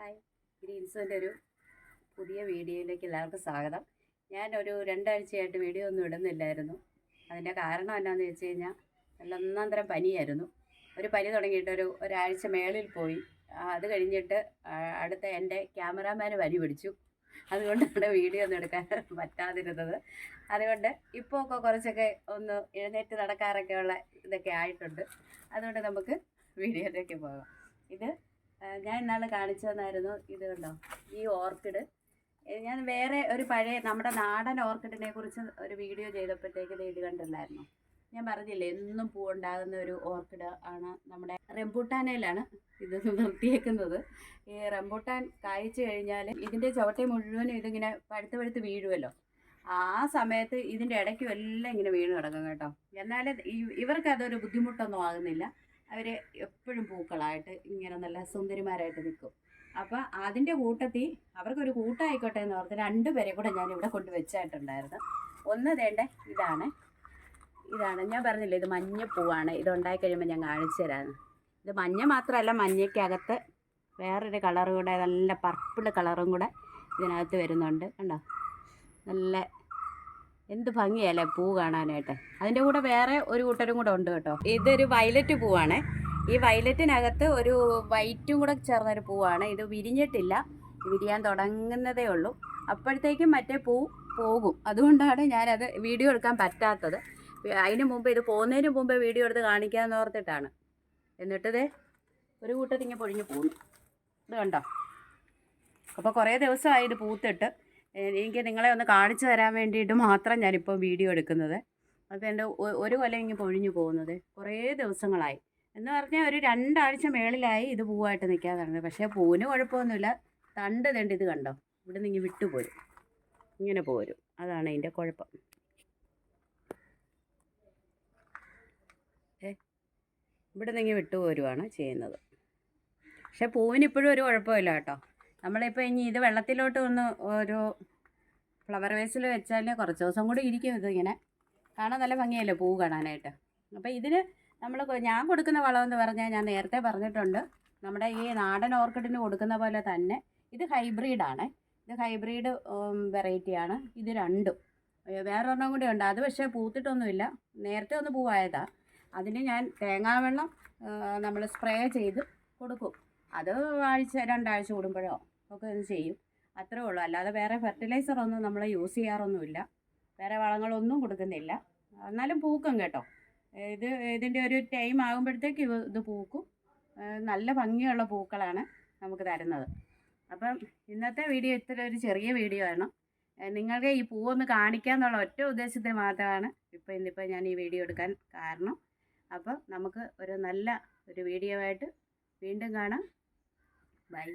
Hi, ഗ്രീൻസിൻ്റെ ഒരു പുതിയ വീഡിയോയിലേക്ക് എല്ലാവർക്കും സ്വാഗതം. ഞാനൊരു 2 ആഴ്ചയായിട്ട് വീഡിയോ ഒന്നും ഇടുന്നില്ലായിരുന്നു. അതിൻ്റെ കാരണം എന്നാന്ന് വെച്ച് കഴിഞ്ഞാൽ നല്ല ഒന്നാം തരം പനിയായിരുന്നു. ഒരു പനി തുടങ്ങിയിട്ട് ഒരാഴ്ച മേളിൽ പോയി. അത് കഴിഞ്ഞിട്ട് അടുത്ത എൻ്റെ ക്യാമറാമാന് പനി പിടിച്ചു. അതുകൊണ്ടാണ് വീഡിയോ ഒന്നും എടുക്കാൻ പറ്റാതിരുന്നത്. അതുകൊണ്ട് ഇപ്പോൾ ഒക്കെ കുറച്ചൊക്കെ ഒന്ന് എഴുന്നേറ്റ് നടക്കാറൊക്കെ ഉള്ള ഇതൊക്കെ ആയിട്ടുണ്ട്. അതുകൊണ്ട് നമുക്ക് വീഡിയോയിലേക്ക് പോകാം. ഇത് ഞാൻ ഇന്നാൾ കാണിച്ചു തന്നായിരുന്നു. ഇത് കണ്ടോ, ഈ ഓർക്കിഡ്. ഞാൻ വേറെ ഒരു പഴയ നമ്മുടെ നാടൻ ഓർക്കിഡിനെ കുറിച്ച് ഒരു വീഡിയോ ചെയ്തപ്പോഴത്തേക്ക് ഇത് കണ്ടില്ലായിരുന്നു. ഞാൻ പറഞ്ഞില്ലേ, എന്നും പൂവുണ്ടാകുന്ന ഒരു ഓർക്കിഡ് ആണ്. നമ്മുടെ റംബൂട്ടാനയിലാണ് ഇത് നിർത്തിയേക്കുന്നത്. ഈ റംബൂട്ടാൻ കായ്ച്ചു കഴിഞ്ഞാൽ ഇതിൻ്റെ ചുവട്ടെ മുഴുവനും ഇതിങ്ങനെ പഴുത്ത് പഴുത്ത് വീഴുമല്ലോ. ആ സമയത്ത് ഇതിൻ്റെ ഇടയ്ക്കും എല്ലാം ഇങ്ങനെ വീണ് കിടക്കും കേട്ടോ. എന്നാൽ ഇവർക്കതൊരു ബുദ്ധിമുട്ടൊന്നും ആകുന്നില്ല. അവർ എപ്പോഴും പൂക്കളായിട്ട് ഇങ്ങനെ നല്ല സുന്ദരിമാരായിട്ട് നിൽക്കും. അപ്പോൾ അതിൻ്റെ കൂട്ടത്തിൽ അവർക്കൊരു കൂട്ടമായിക്കോട്ടെ എന്ന് ഓർത്ത് 2 പേരെ കൂടെ ഞാൻ ഇവിടെ കൊണ്ട് വെച്ചായിട്ടുണ്ടായിരുന്നു. ഒന്ന് വേണ്ട ഇതാണ് ഞാൻ പറഞ്ഞില്ലേ, ഇത് മഞ്ഞപ്പൂവാണ്. ഇത് ഉണ്ടായി കഴിയുമ്പോൾ ഞാൻ കാണിച്ചു തരാമെന്ന്. ഇത് മഞ്ഞ മാത്രമല്ല, മഞ്ഞയ്ക്കകത്ത് വേറൊരു കളറും കൂടെ, നല്ല പർപ്പിൾ കളറും കൂടെ ഇതിനകത്ത് വരുന്നുണ്ട്. കണ്ടോ, നല്ല എന്ത് ഭംഗിയല്ലേ പൂ കാണാനായിട്ട്. അതിൻ്റെ കൂടെ വേറെ ഒരു കൂട്ടരും കൂടെ ഉണ്ട് കേട്ടോ. ഇതൊരു വയലറ്റ് പൂവാണ്. ഈ വയലറ്റിനകത്ത് ഒരു വൈറ്റും കൂടെ ചേർന്നൊരു പൂവാണ്. ഇത് വിരിഞ്ഞിട്ടില്ല, വിരിയാൻ തുടങ്ങുന്നതേ ഉള്ളൂ. അപ്പോഴത്തേക്കും മറ്റേ പൂ പോകും. അതുകൊണ്ടാണ് ഞാനത് വീഡിയോ എടുക്കാൻ പറ്റാത്തത്. അതിന് മുമ്പ്, ഇത് പോകുന്നതിന് മുമ്പേ വീഡിയോ എടുത്ത് കാണിക്കാമെന്ന് ഓർത്തിട്ടാണ്. എന്നിട്ടിത് ഒരു കൂട്ടത്തിങ്ങനെ പൊഴിഞ്ഞ് പോകുന്നു. ഇത് കണ്ടോ. അപ്പോൾ കുറേ ദിവസമായി ഇത് പൂത്തിട്ട്. എനിക്ക് നിങ്ങളെ ഒന്ന് കാണിച്ചു തരാൻ വേണ്ടിയിട്ട് മാത്രം ഞാനിപ്പോൾ വീഡിയോ എടുക്കുന്നത്. അപ്പോൾ എൻ്റെ ഒരു കൊല ഇങ്ങനെ പൊഴിഞ്ഞു പോകുന്നത് കുറേ ദിവസങ്ങളായി. എന്ന് പറഞ്ഞാൽ ഒരു 2 ആഴ്ച മേളിലായി ഇത് പൂവായിട്ട് നിൽക്കാൻ തുടങ്ങി. പക്ഷേ പൂവിന് കുഴപ്പമൊന്നുമില്ല. തണ്ട് ഇത് കണ്ടോ, ഇവിടെ നിന്ന് വിട്ടുപോരും, ഇങ്ങനെ പോരും. അതാണ് അതിൻ്റെ കുഴപ്പം. ഇവിടെ നിന്ന് വിട്ടുപോരുവാണ് ചെയ്യുന്നത്. പക്ഷേ പൂവിന് ഇപ്പോഴും ഒരു കുഴപ്പമില്ല കേട്ടോ. നമ്മളിപ്പോൾ ഇനി ഇത് വെള്ളത്തിലോട്ട് ഒന്ന് ഒരു ഫ്ലവർ വേസിൽ വെച്ചാൽ കുറച്ച് ദിവസം കൂടി ഇരിക്കും. ഇതിങ്ങനെ കാണാൻ നല്ല ഭംഗിയല്ലേ പൂ കാണാനായിട്ട്. അപ്പോൾ ഇതിന് ഞാൻ കൊടുക്കുന്ന വളമെന്ന് പറഞ്ഞാൽ, ഞാൻ നേരത്തെ പറഞ്ഞിട്ടുണ്ട്, നമ്മുടെ ഈ നാടൻ ഓർക്കിഡിന് കൊടുക്കുന്ന പോലെ തന്നെ ഇത് ഹൈബ്രിഡാണ്. ഇത് ഹൈബ്രിഡ് വെറൈറ്റിയാണ്. ഇത് രണ്ടും വേറൊരെണ്ണം കൂടി ഉണ്ട്. അത് പക്ഷേ പൂത്തിട്ടൊന്നുമില്ല, നേരത്തെ ഒന്ന് പൂവായതാണ്. അതിന് ഞാൻ തേങ്ങാവെള്ളം നമ്മൾ സ്പ്രേ ചെയ്ത് കൊടുക്കും. അത് 2 ആഴ്ച കൂടുമ്പോഴോ ഒക്കെ ഇത് ചെയ്യും, അത്രേ ഉള്ളൂ. അല്ലാതെ വേറെ ഫെർട്ടിലൈസറൊന്നും നമ്മൾ യൂസ് ചെയ്യാറൊന്നുമില്ല, വേറെ വളങ്ങളൊന്നും കൊടുക്കുന്നില്ല. എന്നാലും പൂക്കും കേട്ടോ. ഇതിൻ്റെ ഒരു ടൈം ആകുമ്പോഴത്തേക്ക് ഇത് പൂക്കും. നല്ല ഭംഗിയുള്ള പൂക്കളാണ് നമുക്ക് തരുന്നത്. അപ്പം ഇന്നത്തെ വീഡിയോ ഇത്ര ഒരു ചെറിയ വീഡിയോ ആണ്. നിങ്ങൾക്ക് ഈ പൂവൊന്ന് കാണിക്കാമെന്നുള്ള ഒറ്റ ഉദ്ദേശത്തിന് മാത്രമാണ് ഇന്നിപ്പോൾ ഞാൻ ഈ വീഡിയോ എടുക്കാൻ കാരണം. അപ്പം നമുക്ക് ഒരു നല്ല ഒരു വീഡിയോ ആയിട്ട് വീണ്ടും കാണാം. ബൈ.